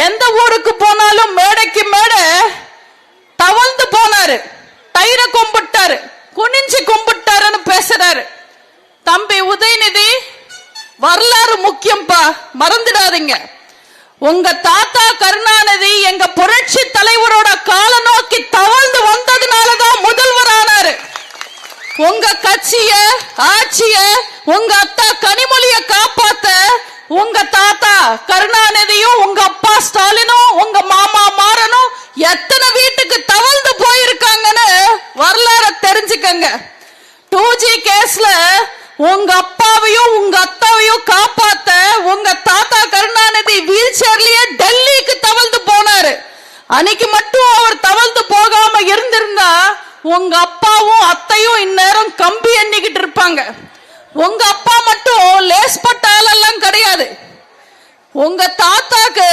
எந்த ஊருக்கு போனாலும் மேடைக்கு மேடை தவழ்ந்து போனாரு, தயிர கும்பிட்டாரு, குனிஞ்சு கும்பிட்டாருன்னு பேசுறாரு. தம்பி உதயநிதி, வரலாறு முக்கியம்பா, மறந்துடாதீங்க. உங்க தாத்தா கருணாநிதி எங்க புரட்சி தலைவரோட கால நோக்கி தவழ்ந்து வந்ததுனாலதான் முதல்வர் ஆனாரு. உங்க கட்சிய ஆட்சிய உங்க அத்தா கனிமொழிய காப்பாத்த உங்க தாத்தா கருணாநிதியும் உங்க அப்பா ஸ்டாலினும் உங்க மாமா மாறனும் எத்தனை வீட்டுக்கு தவழ்ந்து போயிருக்காங்கன்னு வரலாறு தெரிஞ்சுக்கங்க. 2G கேஸ்ல உங்க அப்பாவையும் உங்க அத்தாவையும் காப்பாத்த உங்க தாத்தா கருணாநிதி வீல் சேர்லயே டெல்லிக்கு தவழ்ந்து போனாரு. அன்னைக்கு மட்டும் அவர் தவழ்ந்து போகாம இருந்திருந்தா உங்க அப்பாவும் அத்தையும் இந்நேரம் கம்பி எண்ணிக்கிட்டு இருப்பாங்க. உங்க அப்பா மட்டும் லேஸ்பட்ட ஆளெல்லாம் கிடையாது. உங்க தாத்தாக்கு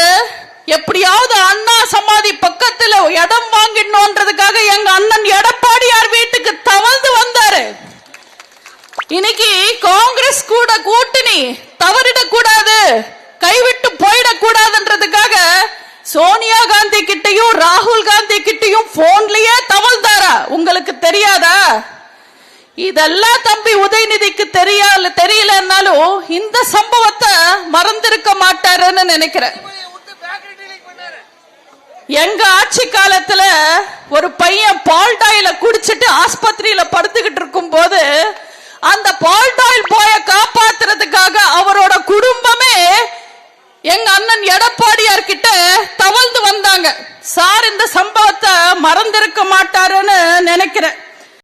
எப்படியாவது அண்ணா சமாதி பக்கத்துல இடம் வாங்கிடணும்ன்றதுக்காக எங்க அண்ணன் எடப்பாடியார் வீட்டுக்கு தவழ்ந்து வந்தாரு. இன்னைக்கு காங்கிரஸ் கூட கூட்டணி தவறிடக்கூடாது, கைவிட்டு போயிடக்கூடாதுன்றதுக்காக சோனியா காந்தி கிட்டையும் ராகுல் காந்தி கிட்டையும் போன்லயே தவழ்ந்தாரா? உங்களுக்கு தெரியாதா? இதெல்லாம் தம்பி உதயநிதிக்கு தெரியலன்னாலும் இந்த சம்பவத்தை மறந்திருக்க மாட்டாருன்னு நினைக்கிறேன். எங்க ஆட்சி காலத்துல ஒரு பையன் பால்டாயில குடிச்சிட்டு ஆஸ்பத்திரியில படுத்துக்கிட்டு இருக்கும் போது அந்த பால்டாயில் போய காப்பாத்துறதுக்காக அவரோட குடும்பமே எங்க அண்ணன் எடப்பாடியார் கிட்ட தவழ்ந்து வந்தாங்க. சார் இந்த சம்பவத்தை மறந்திருக்க மாட்டாருன்னு நினைக்கிறேன்.